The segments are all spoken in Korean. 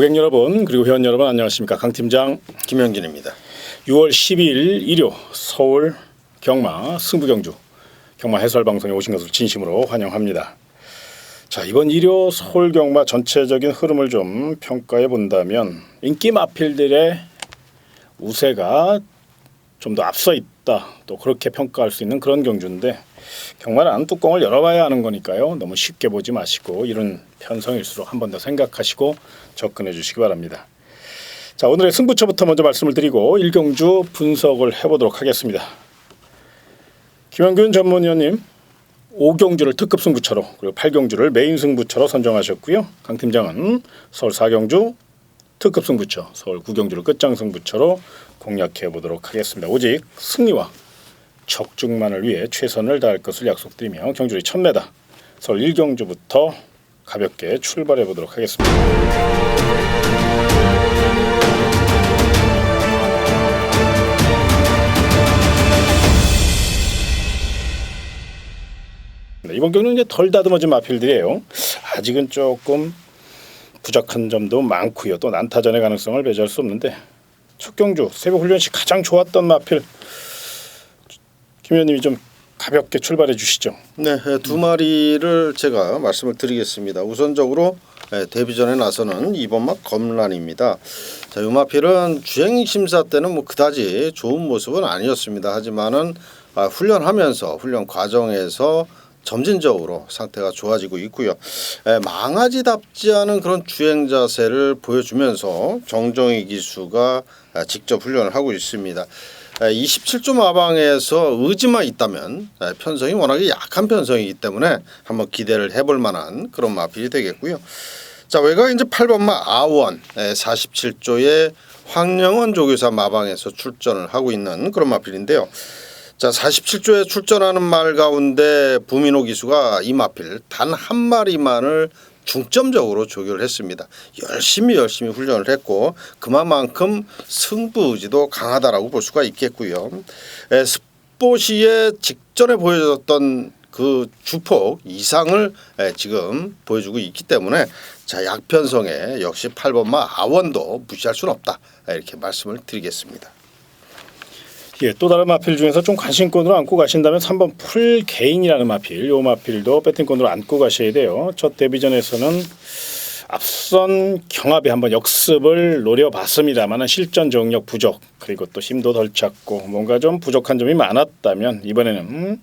고객 여러분 그리고 회원 여러분 안녕하십니까. 강 팀장 김영진입니다. 6월 12일 일요 서울 경마 승부경주 경마 해설 방송에 오신 것을 진심으로 환영합니다. 자, 이번 일요 서울 경마 전체적인 흐름을 좀 평가해 본다면 인기 마필들의 우세가 좀 더 앞서 있다, 또 그렇게 평가할 수 있는 그런 경주인데, 경마는 뚜껑을 열어봐야 하는 거니까요. 너무 쉽게 보지 마시고 이런 편성일수록 한 번 더 생각하시고 접근해 주시기 바랍니다. 자, 오늘의 승부처부터 먼저 말씀을 드리고 1경주 분석을 해보도록 하겠습니다. 김영균 전문위원님 5경주를 특급 승부처로, 그리고 8경주를 메인 승부처로 선정하셨고요. 강 팀장은 서울 4경주 특급 승부처, 서울 9경주를 끝장 승부처로 공략해 보도록 하겠습니다. 오직 승리와 적중만을 위해 최선을 다할 것을 약속드리며 경주리 1000m 서울 1경주부터 가볍게 출발해 보도록 하겠습니다. 이번 경주는 이제 덜 다듬어진 마필들이에요. 아직은 조금 부족한 점도 많고요. 또 난타전의 가능성을 배제할 수 없는데, 첫 경주 새벽 훈련 시 가장 좋았던 마필 김 의원님이 좀 가볍게 출발해 주시죠. 네, 두 마리를 제가 말씀을 드리겠습니다. 우선적으로 데뷔전에 나서는 2번마 검란입니다. 자, 이 마필은 주행 심사 때는 뭐 그다지 좋은 모습은 아니었습니다. 하지만은 훈련하면서 훈련 과정에서 점진적으로 상태가 좋아지고 있고요. 망아지답지 않은 그런 주행 자세를 보여주면서 정정희 기수가 직접 훈련을 하고 있습니다. 27조 마방에서 의지만 있다면 편성이 워낙에 약한 편성이기 때문에 한번 기대를 해볼 만한 그런 마필이 되겠고요. 자, 외곽 이제 8번마 아원 47조의 황영원 조교사 마방에서 출전을 하고 있는 그런 마필인데요. 자, 47조에 출전하는 말 가운데 부민호 기수가 이 마필 단 한 마리만을 중점적으로 조교를 했습니다. 열심히 훈련을 했고 그만큼 승부 의지도 강하다라고 볼 수가 있겠고요. 스포시에 직전에 보여줬던 그 주폭 이상을 지금 보여주고 있기 때문에, 자, 약편성에 역시 8번마 아원도 무시할 수는 없다, 이렇게 말씀을 드리겠습니다. 예, 또 다른 마필 중에서 좀 관심권으로 안고 가신다면 3번 풀개인이라는 마필, 이 마필도 배팅권으로 안고 가셔야 돼요. 첫 데뷔전에서는 앞선 경합에 한번 역습을 노려봤습니다만 실전 정력 부족, 그리고 또 힘도 덜 찼고 뭔가 좀 부족한 점이 많았다면, 이번에는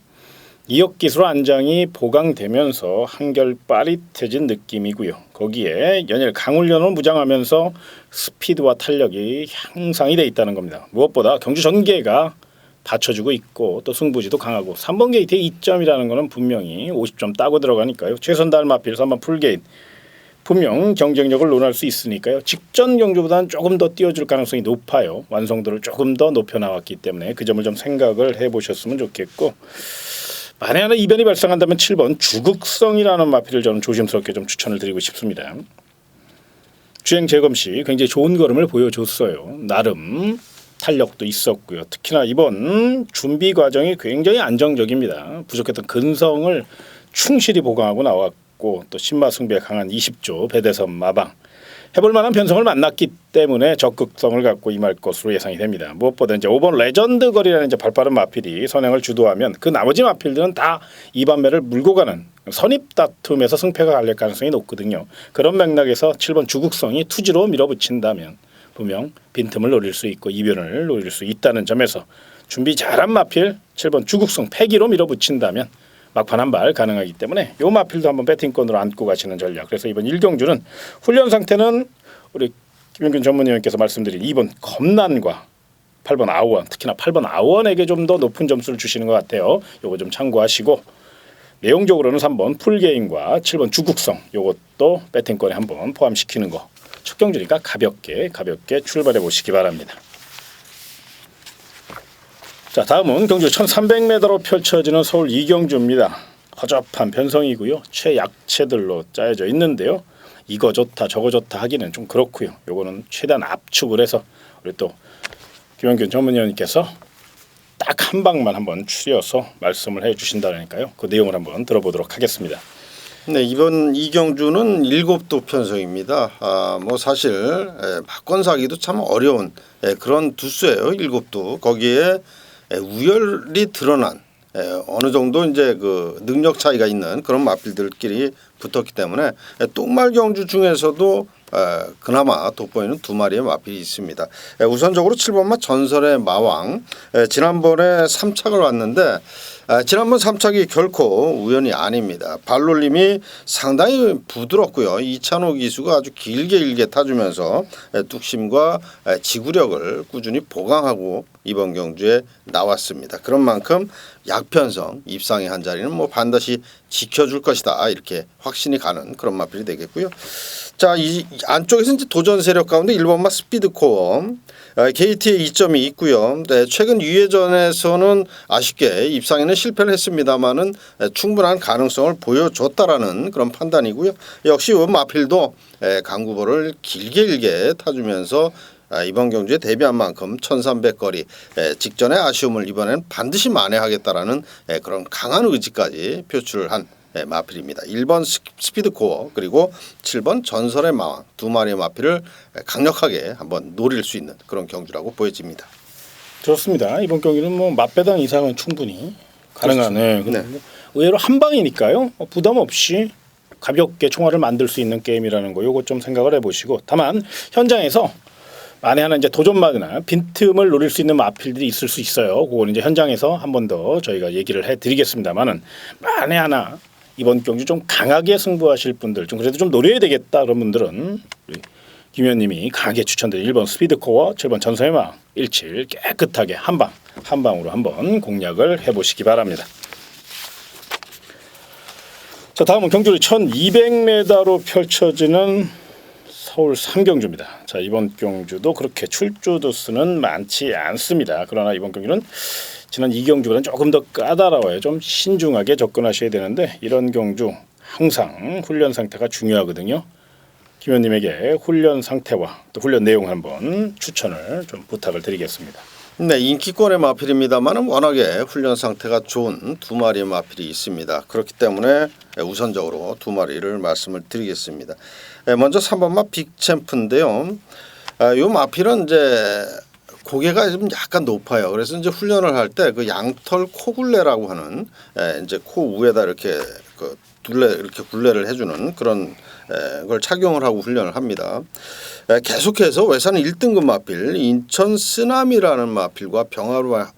이역 기술 안장이 보강되면서 한결 빠릿해진 느낌이고요. 거기에 연일 강훈련을 무장하면서 스피드와 탄력이 향상이 돼 있다는 겁니다. 무엇보다 경주 전개가 받쳐주고 있고 또 승부지도 강하고 3번 게이트의 2점이라는 것은 분명히 50점 따고 들어가니까요. 최선 다할 마필 3번 풀게이트 분명 경쟁력을 논할 수 있으니까요. 직전 경주보다는 조금 더 띄워줄 가능성이 높아요. 완성도를 조금 더 높여 나왔기 때문에 그 점을 좀 생각을 해보셨으면 좋겠고, 만에 하나 이변이 발생한다면 7번 주극성이라는 마필을 저는 조심스럽게 좀 추천을 드리고 싶습니다. 주행 재검 시 굉장히 좋은 걸음을 보여줬어요. 나름 탄력도 있었고요. 특히나 이번 준비 과정이 굉장히 안정적입니다. 부족했던 근성을 충실히 보강하고 나왔고, 또 신마승비에 강한 20조 배대선 마방 해볼 만한 변성을 만났기 때문에 적극성을 갖고 임할 것으로 예상이 됩니다. 무엇보다 이제 5번 레전드 거리라는 이제 발빠른 마필이 선행을 주도하면 그 나머지 마필들은 다 2반매를 물고 가는 선입 다툼에서 승패가 갈릴 가능성이 높거든요. 그런 맥락에서 7번 주극성이 투지로 밀어붙인다면 분명 빈틈을 노릴 수 있고 이변을 노릴 수 있다는 점에서 준비 잘한 마필 7번 주극성 패기로 밀어붙인다면 막판 한 발 가능하기 때문에 요 마필도 한번 배팅권으로 안고 가시는 전략. 그래서 이번 1경주는 훈련 상태는 우리 김영균 전문위원께서 말씀드린 2번 검난과 8번 아원, 특히나 8번 아원에게 좀 더 높은 점수를 주시는 것 같아요. 요거 좀 참고하시고, 내용적으로는 3번 풀게임과 7번 주국성 요것도 배팅권에 한번 포함시키는 거. 첫 경주니까 가볍게 출발해 보시기 바랍니다. 자, 다음은 경주 1300m로 펼쳐지는 서울 2경주입니다. 허접한 편성이고요. 최약체들로 짜여져 있는데요. 이거 좋다 저거 좋다 하기는 좀 그렇고요. 요거는 최대한 압축을 해서 우리 또 김영균 전문위원님께서 딱 한 방만 한번 추려서 말씀을 해 주신다니까요. 그 내용을 한번 들어보도록 하겠습니다. 네, 이번 이경주는 7도 편성입니다. 뭐 사실 막권 사기도 참 어려운 그런 두수예요. 7도. 거기에 우열이 드러난 어느 정도 이제 그 능력 차이가 있는 그런 마필들끼리 붙었기 때문에 똥말 경주 중에서도 그나마 돋보이는 두 마리의 마필이 있습니다. 우선적으로 7번마 전설의 마왕. 지난번에 3착을 왔는데 지난번 3착이 결코 우연이 아닙니다. 발놀림이 상당히 부드럽고요. 이찬호 기수가 아주 길게 타주면서 뚝심과 지구력을 꾸준히 보강하고 이번 경주에 나왔습니다. 그런 만큼 약편성 입상의 한 자리는 뭐 반드시 지켜줄 것이다 이렇게 확신이 가는 그런 마필이 되겠고요. 자, 이 안쪽에서 이제 도전 세력 가운데 1번마 스피드코어 KT의 이점이 있고요. 네, 최근 유예전에서는 아쉽게 입상에는 실패를 했습니다만은 충분한 가능성을 보여줬다라는 그런 판단이고요. 역시 이 마필도 강구보를 길게 타주면서 이번 경주에 데뷔한 만큼 1300거리 직전의 아쉬움을 이번엔 반드시 만회하겠다라는 그런 강한 의지까지 표출한 마필입니다. 1번 스피드코어 그리고 7번 전설의 마왕 두 마리의 마필을 강력하게 한번 노릴 수 있는 그런 경주라고 보여집니다. 좋습니다. 이번 경기는 뭐 맛배당 이상은 충분히 가능한. 그렇죠. 네. 의외로 한 방이니까요. 부담 없이 가볍게 총알을 만들 수 있는 게임이라는 거 요거 좀 생각을 해보시고 다만 현장에서 만에 하나 이제 도전마그나 빈틈을 노릴 수 있는 마필들이 있을 수 있어요. 그거는 이제 현장에서 한 번 더 저희가 얘기를 해드리겠습니다만은 만에 하나 이번 경주 좀 강하게 승부하실 분들 좀 그래도 좀 노려야 되겠다 그런 분들은 김 의원님이 강하게 추천드린 1번 스피드코어 7번 전설의 마왕 17 깨끗하게 한 방으로 한번 공략을 해보시기 바랍니다. 자, 다음은 경주를 1200m로 펼쳐지는 서울 삼경주입니다. 자, 이번 경주도 그렇게 출주 도수는 많지 않습니다. 그러나 이번 경주는 지난 2경주보다는 조금 더 까다로워요. 좀 신중하게 접근하셔야 되는데 이런 경주 항상 훈련 상태가 중요하거든요. 김 의원님에게 훈련 상태와 또 훈련 내용 한번 추천을 좀 부탁을 드리겠습니다. 네, 인기권의 마필입니다만 워낙에 훈련 상태가 좋은 두 마리의 마필이 있습니다. 그렇기 때문에 우선적으로 두 마리를 말씀을 드리겠습니다. 먼저 3번마 빅챔프인데요. 이 마필은 이제 고개가 좀 약간 높아요. 그래서 이제 훈련을 할 때 그 양털 코굴레라고 하는 이제 코 위에다 이렇게 그 둘레 이렇게 굴레를 해주는 그런 걸 착용을 하고 훈련을 합니다. 계속해서 외산 1등급 마필 인천 쓰나미라는 마필과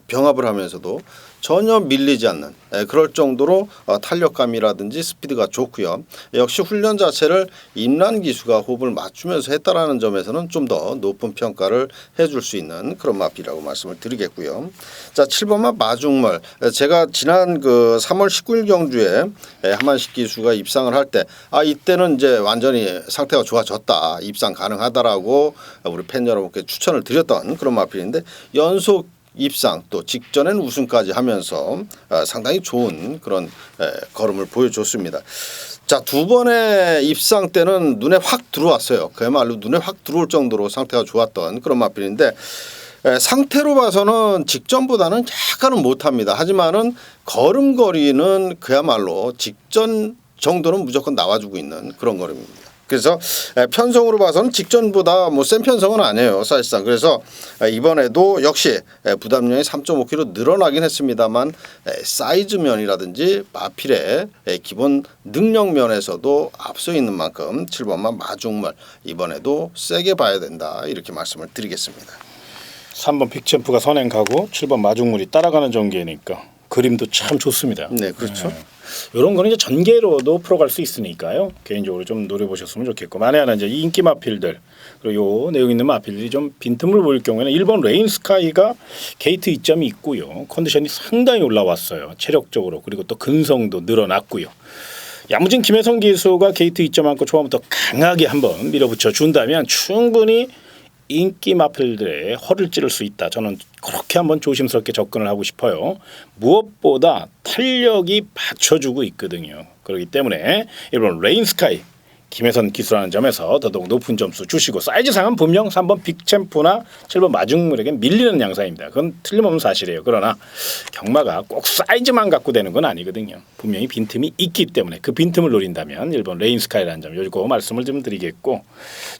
병합을 하면서도 전혀 밀리지 않는 그럴 정도로 탄력감이라든지 스피드가 좋고요. 역시 훈련 자체를 임란 기수가 호흡을 맞추면서 했다라는 점에서는 좀 더 높은 평가를 해줄 수 있는 그런 마필이라고 말씀을 드리겠고요. 자, 7번마 마중멀 제가 지난 그 3월 19일 경주에 하만식 기수가 입상을 할 때 이때는 이제 완전히 상태가 좋아졌다 입상 가능하다라고 우리 팬 여러분께 추천을 드렸던 그런 마필인데 연속 입상 또 직전엔 우승까지 하면서 상당히 좋은 그런 걸음을 보여줬습니다. 자, 두 번의 입상 때는 눈에 확 들어왔어요. 그야말로 눈에 확 들어올 정도로 상태가 좋았던 그런 마필인데 상태로 봐서는 직전보다는 약간은 못합니다. 하지만은 걸음거리는 그야말로 직전 정도는 무조건 나와주고 있는 그런 걸음입니다. 그래서 편성으로 봐서는 직전보다 뭐 센 편성은 아니에요 사실상. 그래서 이번에도 역시 부담량이 3.5kg 늘어나긴 했습니다만 사이즈 면이라든지 마필의 기본 능력 면에서도 앞서 있는 만큼 7번만 마중물 이번에도 세게 봐야 된다 이렇게 말씀을 드리겠습니다. 3번 빅챔프가 선행 가고 7번 마중물이 따라가는 전개니까 그림도 참 좋습니다. 네, 그렇죠. 이런 거는 이제 전개로도 풀어갈 수 있으니까요. 개인적으로 좀 노려보셨으면 좋겠고 만에 하나 이제 인기 마필들 그리고 요 내용 있는 마필들이 좀 빈틈을 보일 경우에는 1번 레인스카이가 게이트 이점이 있고요. 컨디션이 상당히 올라왔어요. 체력적으로 그리고 또 근성도 늘어났고요. 야무진 김혜성 기수가 게이트 이점 안고 초반부터 강하게 한번 밀어붙여 준다면 충분히 인기 마필들의 허를 찌를 수 있다. 저는 그렇게 한번 조심스럽게 접근을 하고 싶어요. 무엇보다 탄력이 받쳐주고 있거든요. 그렇기 때문에 일본 레인스카이 김혜선 기수라는 점에서 더더욱 높은 점수 주시고 사이즈상은 분명 3번 빅챔프나 7번 마중물에겐 밀리는 양상입니다. 그건 틀림없는 사실이에요. 그러나 경마가 꼭 사이즈만 갖고 되는 건 아니거든요. 분명히 빈틈이 있기 때문에 그 빈틈을 노린다면 1번 레인스카이라는 점 요거 말씀을 좀 드리겠고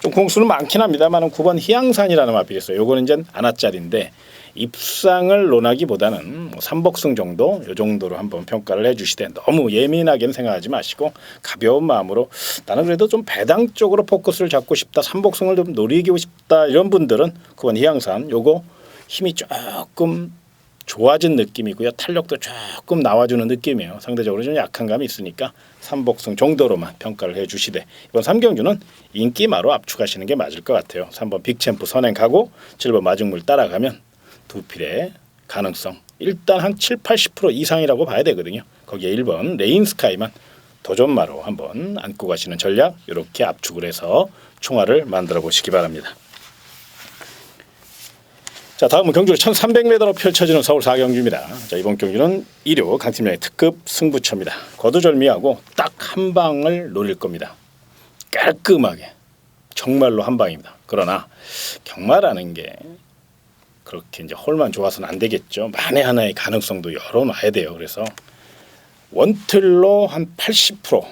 좀 공수는 많긴 합니다만 9번 희양산이라는 마필이 있어요. 요거는 이제 안아짜리인데 입상을 논하기보다는 삼복승 정도 요 정도로 한번 평가를 해주시되 너무 예민하게는 생각하지 마시고 가벼운 마음으로 나는 그래도 좀 배당 쪽으로 포커스를 잡고 싶다 삼복승을 좀 노리고 싶다 이런 분들은 9번 희양산 요거 힘이 조금 좋아진 느낌이고요. 탄력도 조금 나와주는 느낌이에요. 상대적으로 좀 약한 감이 있으니까 삼복승 정도로만 평가를 해주시되 이번 3경주는 인기마로 압축하시는 게 맞을 것 같아요. 3번 빅챔프 선행 가고 7번 마중물 따라가면 두 필의 가능성 일단 한 7, 80% 이상이라고 봐야 되거든요. 거기에 1번 레인스카이만 도전마로 한번 안고 가시는 전략 이렇게 압축을 해서 총알을 만들어 보시기 바랍니다. 자 다음은 경주 1300m로 펼쳐지는 서울 4경주입니다. 자 이번 경주는 1호 강팀장의 특급 승부처입니다. 거두절미하고 딱 한 방을 노릴 겁니다. 깔끔하게 정말로 한 방입니다. 그러나 경마라는 게 그렇게 이제 홀만 좋아서는 안 되겠죠. 만에 하나의 가능성도 열어놔야 돼요. 그래서 원틀로 한 80%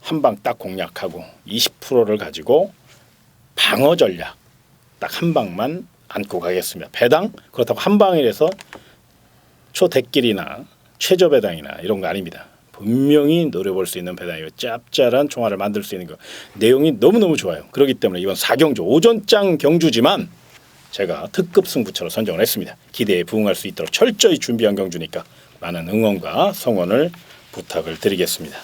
한 방 딱 공략하고 20%를 가지고 방어 전략 딱 한 방만 안고 가겠습니다. 배당 그렇다고 한 방이라서 초대길이나 최저 배당이나 이런 거 아닙니다. 분명히 노려볼 수 있는 배당이고 짭짤한 총알을 만들 수 있는 거 내용이 너무너무 좋아요. 그렇기 때문에 이번 4경주 오전장 경주지만 제가 특급 승부처로 선정을 했습니다. 기대에 부응할 수 있도록 철저히 준비한 경주니까 많은 응원과 성원을 부탁을 드리겠습니다.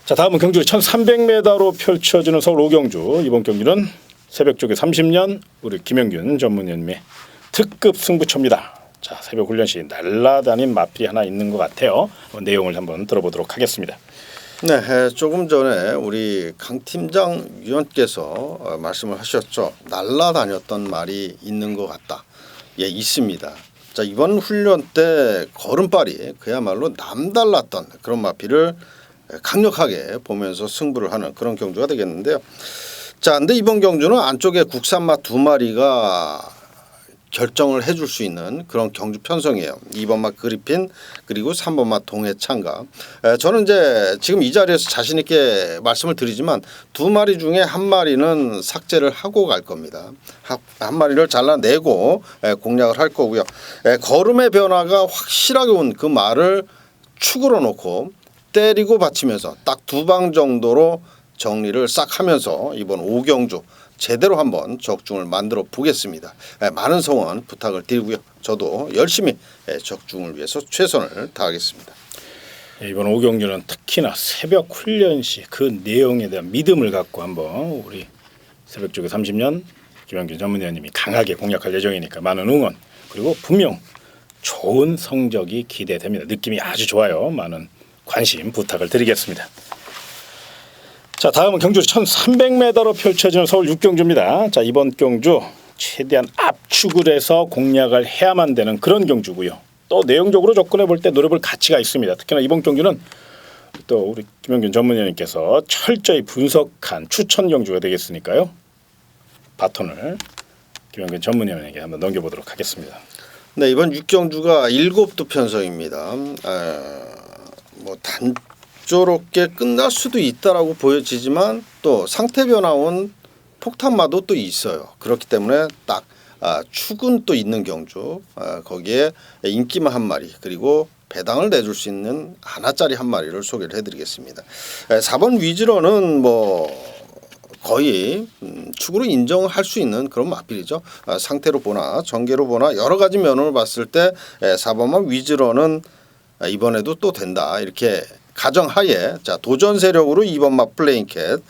자 다음은 경주 1300m로 펼쳐지는 서울 5경주 이번 경주는 새벽 쪽에 30년 우리 김영균 전문위원님의 특급 승부처입니다. 자 새벽 훈련 시 날라다닌 마필이 하나 있는 것 같아요. 내용을 한번 들어보도록 하겠습니다. 네, 조금 전에 우리 강 팀장 위원께서 말씀을 하셨죠. 날라다녔던 말이 있는 것 같다. 예, 있습니다. 자 이번 훈련 때 걸음발이 그야말로 남달랐던 그런 마필을 강력하게 보면서 승부를 하는 그런 경주가 되겠는데요. 자, 근데 이번 경주는 안쪽에 국산마 두 마리가 결정을 해줄 수 있는 그런 경주 편성이에요. 2번마 그리핀 그리고 3번마 동해창가. 저는 이제 지금 이 자리에서 자신 있게 말씀을 드리지만 두 마리 중에 한 마리는 삭제를 하고 갈 겁니다. 한 마리를 잘라내고 공략을 할 거고요. 걸음의 변화가 확실하게 온 그 말을 축으로 놓고 때리고 받치면서 딱 두 방 정도로 정리를 싹 하면서 이번 5경주 제대로 한번 적중을 만들어 보겠습니다. 많은 성원 부탁을 드리고요. 저도 열심히 적중을 위해서 최선을 다하겠습니다. 이번 5경주는 특히나 새벽 훈련 시 그 내용에 대한 믿음을 갖고 한번 우리 새벽 쪽에 30년 김영균 전문위원님이 강하게 공략할 예정이니까 많은 응원 그리고 분명 좋은 성적이 기대됩니다. 느낌이 아주 좋아요. 많은 관심 부탁을 드리겠습니다. 자 다음은 경주 1300m로 펼쳐지는 서울 6경주입니다. 자 이번 경주 최대한 압축을 해서 공략을 해야만 되는 그런 경주고요. 또 내용적으로 접근해 볼 때 노려볼 가치가 있습니다. 특히나 이번 경주는 또 우리 김영균 전문위원님께서 철저히 분석한 추천 경주가 되겠으니까요. 바톤을 김영균 전문위원에게 한번 넘겨보도록 하겠습니다. 네 이번 6경주가 7두 편성입니다. 뭐 단조롭게 끝날 수도 있다라고 보여지지만 또 상태 변화 온 폭탄마도 또 있어요. 그렇기 때문에 딱 축은 또 있는 경주 거기에 인기마 한 마리 그리고 배당을 내줄 수 있는 하나짜리 한 마리를 소개를 해드리겠습니다. 4번 위즈런은 뭐 거의 축으로 인정할 수 있는 그런 마필이죠. 상태로 보나 전개로 보나 여러 가지 면을 봤을 때 4번만 위즈런은 이번에도 또 된다 이렇게 가정하에 자 도전 세력으로 2번마 플레인캣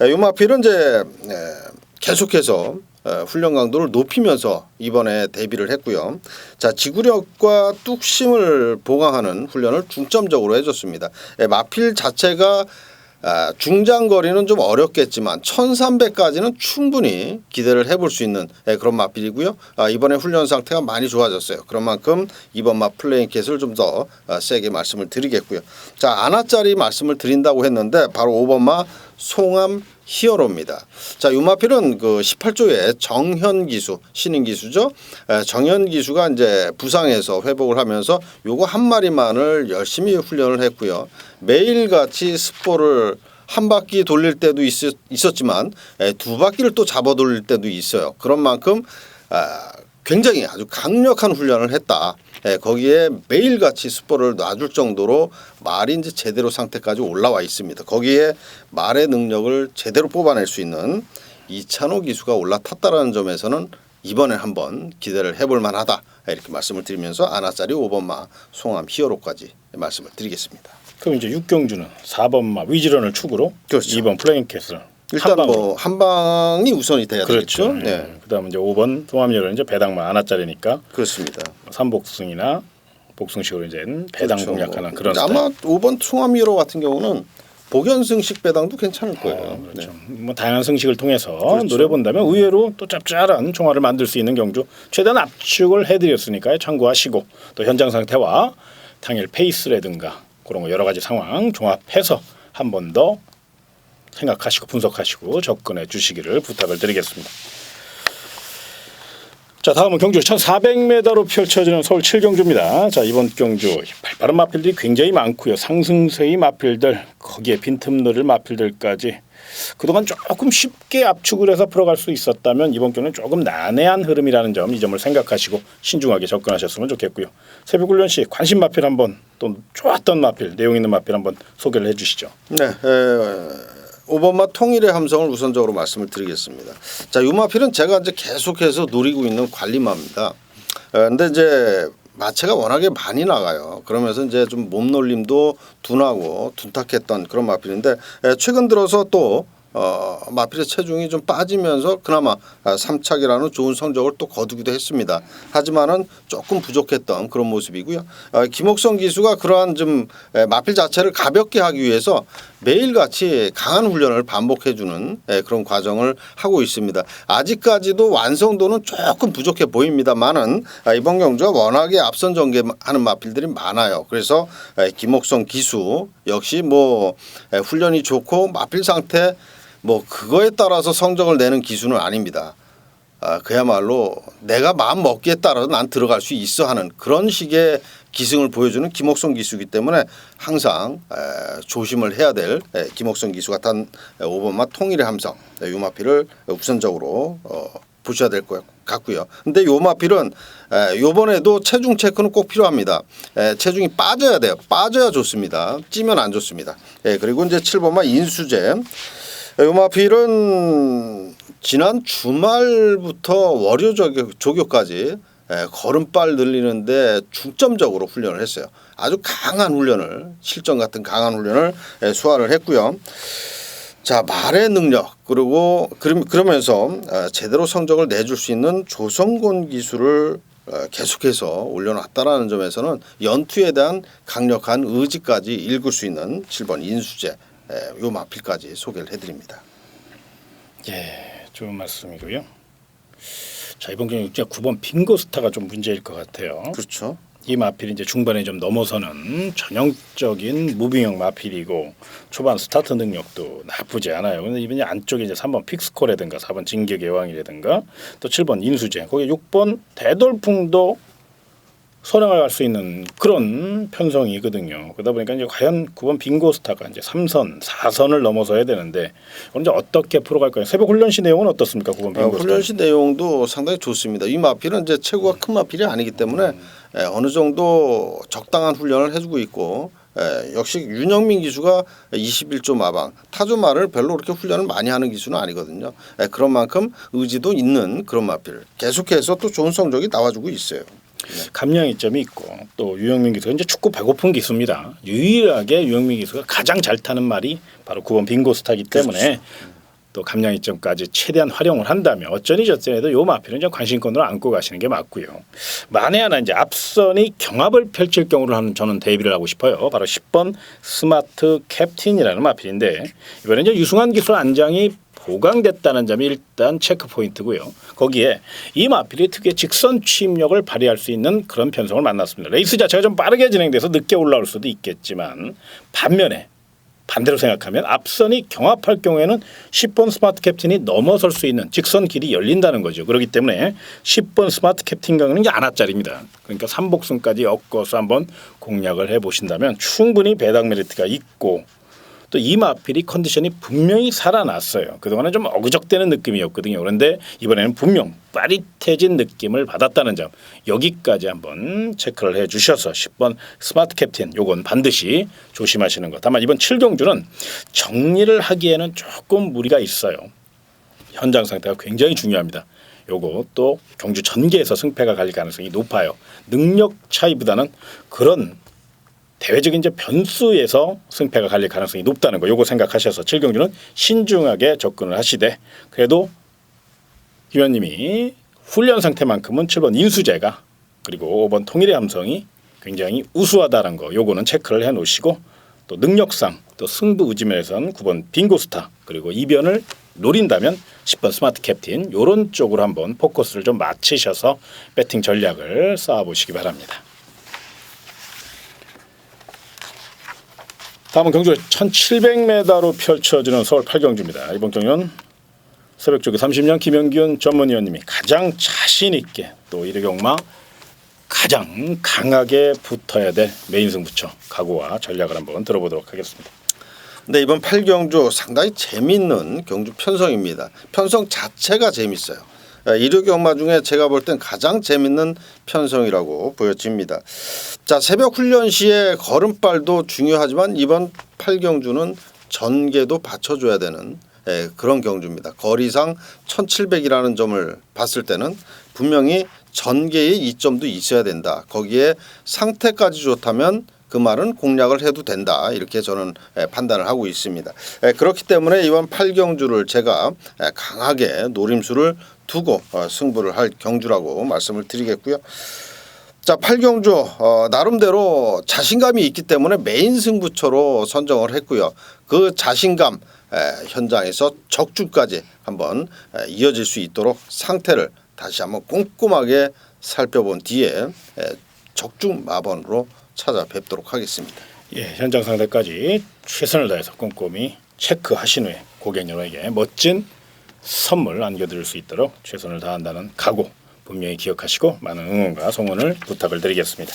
이 마필은 이제 계속해서 훈련 강도를 높이면서 이번에 데뷔를 했고요. 자 지구력과 뚝심을 보강하는 훈련을 중점적으로 해줬습니다. 마필 자체가 중장거리는 좀 어렵겠지만 1300까지는 충분히 기대를 해볼 수 있는 그런 마필이고요. 이번에 훈련 상태가 많이 좋아졌어요. 그런 만큼 이번 맛 플레잉캣을 좀 더 세게 말씀을 드리겠고요. 자, 안화짜리 말씀을 드린다고 했는데 바로 5번 맛 송암 히어로입니다. 자, 이 마필은 그 18조의 정현 기수, 신인 기수죠. 정현 기수가 이제 부상에서 회복을 하면서 요거 한 마리만을 열심히 훈련을 했고요. 매일같이 습보를 한 바퀴 돌릴 때도 있었지만 두 바퀴를 또 잡아 돌릴 때도 있어요. 그런 만큼 굉장히 아주 강력한 훈련을 했다. 거기에 매일같이 습보를 놔줄 정도로 말이 이제 제대로 상태까지 올라와 있습니다. 거기에 말의 능력을 제대로 뽑아낼 수 있는 이찬호 기수가 올라탔다라는 점에서는 이번에 한번 기대를 해볼 만하다. 이렇게 말씀을 드리면서 안화짜리 5번마 송암 히어로까지 말씀을 드리겠습니다. 그럼 이제 6경주는 4번마 위즈런을 축으로 그렇죠. 2번 플레잉캣을 일단 뭐 한 방이 우선이 돼야 그렇죠. 되겠죠. 네. 그다음 이제 5번 송암열은 이제 배당마 안화짜리니까 그렇습니다. 3복승이나 복승식으로 이제 배당 그렇죠. 공략하는 그런 스타일. 아마 5번 송암 히어로 같은 경우는 복연승식 배당도 괜찮을 거예요. 그렇죠. 네. 뭐 다양한 승식을 통해서 그렇죠. 노려본다면 의외로 또 짭짤한 총알을 만들 수 있는 경주 최대한 압축을 해드렸으니까요. 참고하시고 또 현장 상태와 당일 페이스라든가 그런 거 여러 가지 상황 종합해서 한 번 더 생각하시고 분석하시고 접근해 주시기를 부탁을 드리겠습니다. 자, 다음은 경주 1400m로 펼쳐지는 서울 7경주입니다. 자, 이번 경주 발빠른 마필들이 굉장히 많고요. 상승세의 마필들, 거기에 빈틈 노릴 마필들까지 그동안 조금 쉽게 압축을 해서 풀어갈 수 있었다면 이번 경우는 조금 난해한 흐름이라는 점, 이 점을 생각하시고 신중하게 접근하셨으면 좋겠고요. 새벽훈련 시 관심 마필 한번 또 좋았던 마필, 내용 있는 마필 한번 소개를 해주시죠. 네. 5번마 통일의 함성을 우선적으로 말씀을 드리겠습니다. 자, 이 마필은 제가 이제 계속해서 노리고 있는 관리마입니다. 근데 이제 마체가 워낙에 많이 나가요. 그러면서 이제 좀 몸놀림도 둔하고 둔탁했던 그런 마필인데 최근 들어서 또 마필의 체중이 좀 빠지면서 그나마 3착이라는 좋은 성적을 또 거두기도 했습니다. 하지만은 조금 부족했던 그런 모습이고요. 김옥성 기수가 그러한 좀 마필 자체를 가볍게 하기 위해서 매일같이 강한 훈련을 반복해주는 그런 과정을 하고 있습니다. 아직까지도 완성도는 조금 부족해 보입니다만은 이번 경주가 워낙에 앞선 전개하는 마필들이 많아요. 그래서 김옥성 기수 역시 뭐 훈련이 좋고 마필 상태 뭐 그거에 따라서 성적을 내는 기수는 아닙니다. 그야말로 내가 마음 먹기에 따라서 난 들어갈 수 있어 하는 그런 식의 기승을 보여주는 김옥성 기수이기 때문에 항상 조심을 해야 될 김옥성 기수가 탄 5번마 통일의 함성 이 마필을 우선적으로 보셔야 될 것 같고요. 근데 요 마필은 요번에도 체중 체크는 꼭 필요합니다. 체중이 빠져야 돼요. 빠져야 좋습니다. 찌면 안 좋습니다. 그리고 이제 7번마 인수제 이 마필은 지난 주말부터 월요 조교까지 걸음발 늘리는데 중점적으로 훈련을 했어요. 아주 강한 훈련을 실전 같은 강한 훈련을 소화를 했고요. 자, 말의 능력 그리고 그러면서 제대로 성적을 내줄 수 있는 조성곤 기술을 계속해서 올려놨다라는 점에서는 연투에 대한 강력한 의지까지 읽을 수 있는 7번 인수제 요 마필까지 소개를 해드립니다. 예, 좋은 말씀이고요. 자, 이번 경기 9번 빙고스타가 좀 문제일 것 같아요. 그렇죠. 이 마필이 이제 중반에 좀 넘어서는 전형적인 무빙형 마필이고 초반 스타트 능력도 나쁘지 않아요. 근데 이번에 안쪽에 이제 3번 픽스코라든가 4번 진격의 왕이라든가 또 7번 인수제, 거기 6번 대돌풍도 선행을 갈 수 있는 그런 편성이거든요. 그러다 보니까 이제 과연 9번 빙고스타가 이제 3선, 4선을 넘어서야 되는데 이제 어떻게 풀어갈까요? 새벽 훈련시 내용은 어떻습니까? 9번 빙고스타. 훈련시 내용도 상당히 좋습니다. 이 마필은 이제 체구가 큰 마필이 아니기 때문에 어느 정도 적당한 훈련을 해주고 있고 역시 윤영민 기수가 21조 마방 타조마를 별로 그렇게 훈련을 많이 하는 기수는 아니거든요. 그런 만큼 의지도 있는 그런 마필 계속해서 또 좋은 성적이 나와주고 있어요. 감량이점이 있고 또 유영민 기수가 이제 축구 배고픈 기수입니다. 유일하게 유영민 기수가 가장 잘 타는 말이 바로 9번 빙고스타이기 때문에 또 감량 이점까지 최대한 활용을 한다면 어쩌니 저쩌니 해도 요 마필은 좀 관심권으로 안고 가시는 게 맞고요. 만에 하나 이제 앞선이 경합을 펼칠 경우를 저는 대비를 하고 싶어요. 바로 10번 스마트 캡틴이라는 마필인데 이번에 이제 유승환 기술 안장이 보강됐다는 점이 일단 체크 포인트고요. 거기에 이 마필이 특유의 직선 추임력을 발휘할 수 있는 그런 편성을 만났습니다. 레이스 자체가 좀 빠르게 진행돼서 늦게 올라올 수도 있겠지만 반면에 반대로 생각하면 앞선이 경합할 경우에는 10번 스마트 캡틴이 넘어설 수 있는 직선 길이 열린다는 거죠. 그렇기 때문에 10번 스마트 캡틴 강은 이제 안압짜리입니다. 그러니까 3복승까지 엮어서 한번 공략을 해보신다면 충분히 배당 메리트가 있고 또 이 마필이 컨디션이 분명히 살아났어요. 그동안은 좀 어그적대는 느낌이었거든요. 그런데 이번에는 분명 빠릿해진 느낌을 받았다는 점 여기까지 한번 체크를 해 주셔서 10번 스마트 캡틴 요건 반드시 조심하시는 것. 다만 이번 7경주는 정리를 하기에는 조금 무리가 있어요. 현장 상태가 굉장히 중요합니다. 요거 또 경주 전개에서 승패가 갈릴 가능성이 높아요. 능력 차이보다는 그런 대외적인 이제 변수에서 승패가 갈릴 가능성이 높다는 거 요거 생각하셔서 7경주는 신중하게 접근을 하시되 그래도 김 의원님이 훈련 상태만큼은 7번 인수제가 그리고 5번 통일의 함성이 굉장히 우수하다는 거 요거는 체크를 해놓으시고 또 능력상 또 승부 의지면에서는 9번 빙고스타 그리고 이변을 노린다면 10번 스마트 캡틴 요런 쪽으로 한번 포커스를 좀 맞추셔서 배팅 전략을 쌓아보시기 바랍니다. 다음은 경주 1700m로 펼쳐지는 서울 8경주입니다. 이번 경주는 새벽조기 30년 김영균 전문위원님이 가장 자신 있게 또 1회 경마 가장 강하게 붙어야 될 메인 승부처 각오와 전략을 한번 들어보도록 하겠습니다. 네, 이번 8경주 상당히 재미있는 경주 편성입니다. 편성 자체가 재밌어요. 1회 경마 중에 제가 볼 땐 가장 재밌는 편성이라고 보여집니다. 자, 새벽 훈련 시에 걸음발도 중요하지만 이번 8경주는 전개도 받쳐줘야 되는 그런 경주입니다. 거리상 1700이라는 점을 봤을 때는 분명히 전개의 이점도 있어야 된다. 거기에 상태까지 좋다면 그 말은 공략을 해도 된다. 이렇게 저는 판단을 하고 있습니다. 그렇기 때문에 이번 8경주를 제가 강하게 노림수를 두고 승부를 할 경주라고 말씀을 드리겠고요. 자, 8경주 나름대로 자신감이 있기 때문에 메인 승부처로 선정을 했고요. 그 자신감 현장에서 적중까지 한번 이어질 수 있도록 상태를 다시 한번 꼼꼼하게 살펴본 뒤에 적중 마번으로 찾아뵙도록 하겠습니다. 예, 현장 상태까지 최선을 다해서 꼼꼼히 체크하신 후에 고객 여러분에게 멋진 선물 안겨드릴 수 있도록 최선을 다한다는 각오 분명히 기억하시고 많은 응원과 성원을 부탁을 드리겠습니다.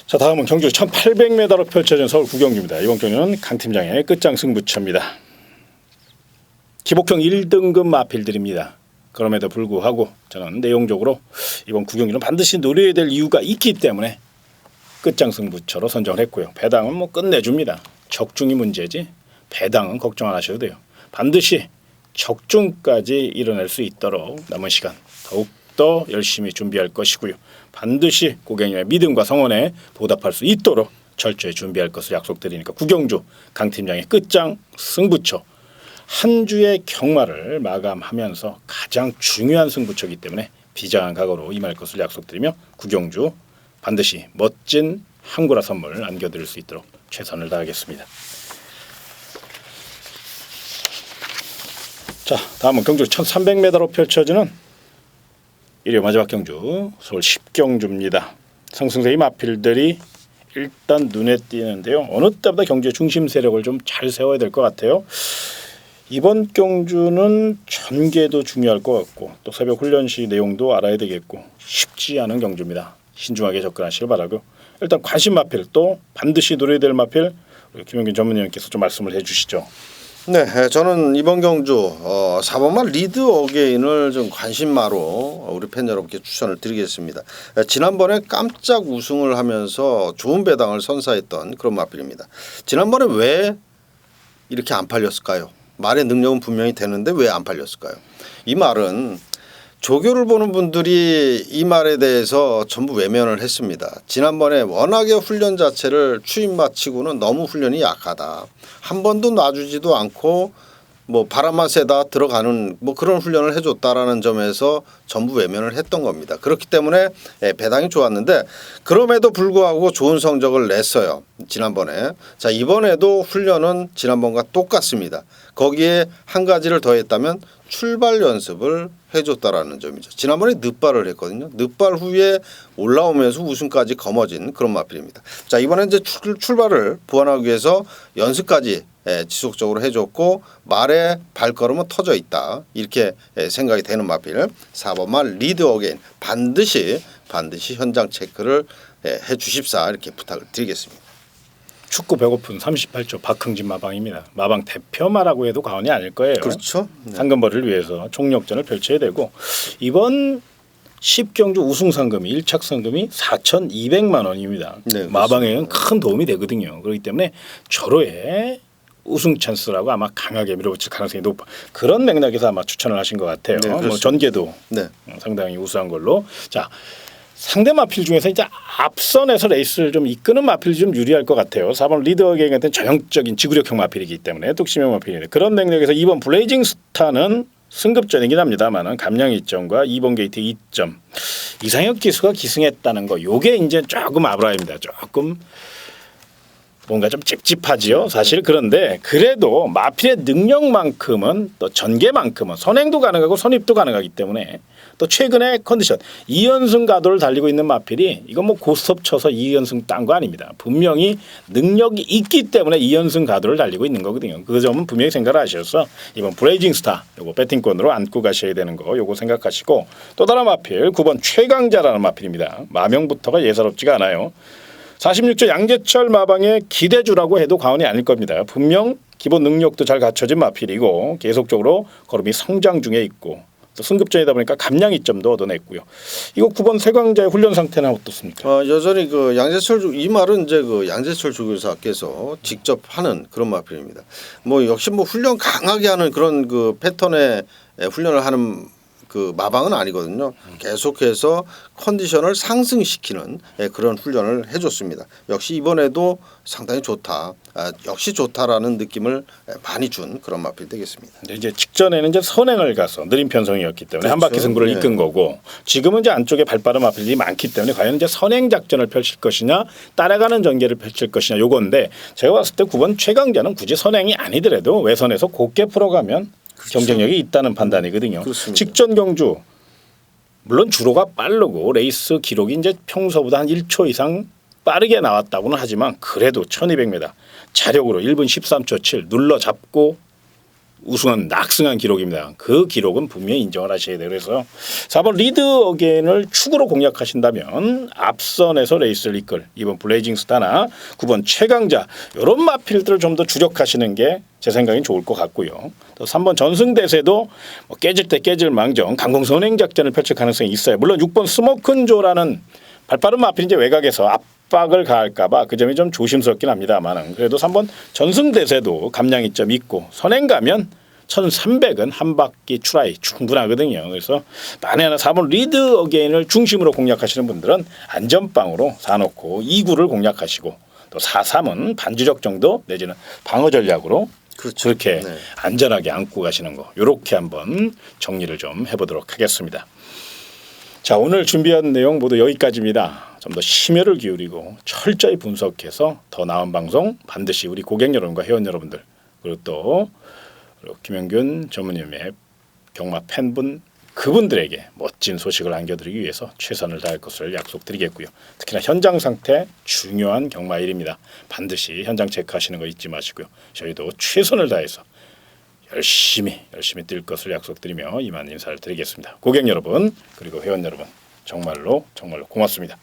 자, 다음은 경주 1800m로 펼쳐진 서울 9경주입니다. 이번 경주는 강 팀장의 끝장 승부처입니다. 기복형 1등급 마필들입니다. 그럼에도 불구하고 저는 내용적으로 이번 9경주는 반드시 노려야 될 이유가 있기 때문에 끝장 승부처로 선정을 했고요. 배당은 뭐 끝내줍니다. 적중이 문제지 배당은 걱정 안 하셔도 돼요. 반드시 적중까지 이뤄낼 수 있도록 남은 시간 더욱더 열심히 준비할 것이고요. 반드시 고객님의 믿음과 성원에 보답할 수 있도록 철저히 준비할 것을 약속드리니까 9경주 강 팀장의 끝장 승부처 한 주의 경마를 마감하면서 가장 중요한 승부처이기 때문에 비장한 각오로 임할 것을 약속드리며 9경주 반드시 멋진 항구라 선물 안겨드릴 수 있도록 최선을 다하겠습니다. 자, 다음은 경주 1300m로 펼쳐지는 일요 마지막 경주 서울 10경주입니다. 상승세의 마필들이 일단 눈에 띄는데요. 어느 때보다 경주의 중심 세력을 좀 잘 세워야 될 것 같아요. 이번 경주는 전개도 중요할 것 같고 또 새벽 훈련 시 내용도 알아야 되겠고 쉽지 않은 경주입니다. 신중하게 접근하시길 바라고 일단 관심 마필 또 반드시 노려야 될 마필 우리 김영균 전문위원께서 좀 말씀을 해주시죠. 네, 저는 이번 경주 4번만 리드 어게인을 좀 관심마로 우리 팬 여러분께 추천을 드리겠습니다. 지난번에 깜짝 우승을 하면서 좋은 배당을 선사했던 그런 마필입니다. 지난번에 왜 이렇게 안 팔렸을까요? 말의 능력은 분명히 되는데 왜 안 팔렸을까요? 이 말은 조교를 보는 분들이 이 말에 대해서 전부 외면을 했습니다. 지난번에 워낙에 훈련 자체를 추임 마치고는 너무 훈련이 약하다. 한 번도 놔주지도 않고 뭐 바람만 쐬다 들어가는 뭐 그런 훈련을 해줬다라는 점에서 전부 외면을 했던 겁니다. 그렇기 때문에 배당이 좋았는데 그럼에도 불구하고 좋은 성적을 냈어요. 지난번에. 자, 이번에도 훈련은 지난번과 똑같습니다. 거기에 한 가지를 더했다면 출발 연습을 해줬다라는 점이죠. 지난번에 늦발을 했거든요. 늦발 후에 올라오면서 우승까지 거머쥔 그런 마필입니다. 자, 이번에 이제 출발을 보완하기 위해서 연습까지 지속적으로 해줬고 말의 발걸음은 터져 있다 이렇게 생각이 되는 마필. 4번만 리드 어게인 반드시 현장 체크를 해주십사 이렇게 부탁을 드리겠습니다. 축구 배고픈 38초 박흥진 마방입니다. 마방 대표마라고 해도 과언이 아닐 거예요. 그렇죠. 네. 상금벌이를 위해서 총력전을 펼쳐야 되고 이번 10경주 우승 상금이 1착 상금이 4,200만 원입니다. 네, 마방에는 큰 도움이 되거든요. 그렇기 때문에 절호의 우승 찬스라고 아마 강하게 밀어붙일 가능성이 높아. 그런 맥락에서 아마 추천을 하신 것 같아요. 네, 뭐 전개도 네. 상당히 우수한 걸로. 자, 상대 마필 중에서 이제 앞선에서 레이스를 좀 이끄는 마필이 좀 유리할 것 같아요. 4번 리더게임 같은 전형적인 지구력형 마필이기 때문에 뚝심형 마필이에요. 그런 맥락에서 2번 블레이징 스타는 승급전이긴 합니다만은 감량 2점과 2번 게이트 2점 이상혁 기수가 기승했다는 거. 요게 이제 조금 아브라입니다. 조금 뭔가 좀 찝찝하지요. 사실 그런데 그래도 마필의 능력만큼은 또 전개만큼은 선행도 가능하고 선입도 가능하기 때문에 또 최근에 컨디션 2연승 가도를 달리고 있는 마필이 이건 뭐 고스톱 쳐서 2연승 딴 거 아닙니다. 분명히 능력이 있기 때문에 2연승 가도를 달리고 있는 거거든요. 그 점은 분명히 생각을 하셔서 이번 브레이징 스타 요거 배팅권으로 안고 가셔야 되는 거 요거 생각하시고 또 다른 마필 9번 최강자라는 마필입니다. 마명부터가 예사롭지가 않아요. 46조 양재철 마방의 기대주라고 해도 과언이 아닐 겁니다. 분명 기본 능력도 잘 갖춰진 마필이고 계속적으로 걸음이 성장 중에 있고 또 승급전이다 보니까 감량 2점도 얻어냈고요. 이거 9번 세강자의 훈련 상태는 어떻습니까? 여전히 그 양재철 이 말은 이제 그 양재철 조교사께서 직접 하는 그런 마필입니다. 뭐 역시 뭐 훈련 강하게 하는 그런 그 패턴의 훈련을 하는 그 마방은 아니거든요. 계속해서 컨디션을 상승시키는 그런 훈련을 해줬습니다. 역시 이번에도 상당히 좋다. 역시 좋다라는 느낌을 많이 준 그런 마필 되겠습니다. 이제 직전에는 이제 선행을 가서 느린 편성이었기 때문에 그렇죠. 한 바퀴 승부를 네. 이끈 거고 지금은 이제 안쪽에 발빠른 마필이 많기 때문에 과연 이제 선행 작전을 펼칠 것이냐 따라가는 전개를 펼칠 것이냐 요건데 제가 봤을 때 9번 최강자는 굳이 선행이 아니더라도 외선에서 곱게 풀어가면 그렇죠. 경쟁력이 있다는 판단이거든요. 그렇습니다. 직전 경주 물론 주로가 빠르고 레이스 기록이 이제 평소보다 한 1초 이상 빠르게 나왔다고는 하지만 그래도 1200m 자력으로 1분 13초 7 눌러 잡고 우승한 낙승한 기록입니다. 그 기록은 분명히 인정을 하셔야 돼요. 그래서 4번 리드 어게인을 축으로 공략하신다면 앞선에서 레이스를 이끌 2번 블레이징 스타나 9번 최강자 이런 마필들을 좀 더 주력하시는 게 제 생각엔 좋을 것 같고요. 또 3번 전승대세도 뭐 깨질 때 깨질 망정 강공선행 작전을 펼칠 가능성이 있어요. 물론 6번 스모큰조라는 발빠른 마필이 이제 외곽에서 압박을 가할까봐 그 점이 좀 조심스럽긴 합니다만 그래도 3번 전승대세도 감량 2점 있고 선행 가면 1300은 한 바퀴 추라이 충분하거든요. 그래서 만에 하나 4번 리드 어게인을 중심으로 공략하시는 분들은 안전빵으로 사놓고 2구를 공략하시고 또 4-3은 반주력 정도 내지는 방어 전략으로 그렇죠. 그렇게 네. 안전하게 안고 가시는 거 이렇게 한번 정리를 좀 해보도록 하겠습니다. 자, 오늘 준비한 내용 모두 여기까지입니다. 좀 더 심혈을 기울이고 철저히 분석해서 더 나은 방송 반드시 우리 고객 여러분과 회원 여러분들 그리고 또 김영균 전무님의 경마 팬분 그분들에게 멋진 소식을 안겨드리기 위해서 최선을 다할 것을 약속드리겠고요. 특히나 현장 상태 중요한 경마일입니다. 반드시 현장 체크하시는 거 잊지 마시고요. 저희도 최선을 다해서 열심히 뛸 것을 약속드리며 이만 인사를 드리겠습니다. 고객 여러분 그리고 회원 여러분 정말로 고맙습니다.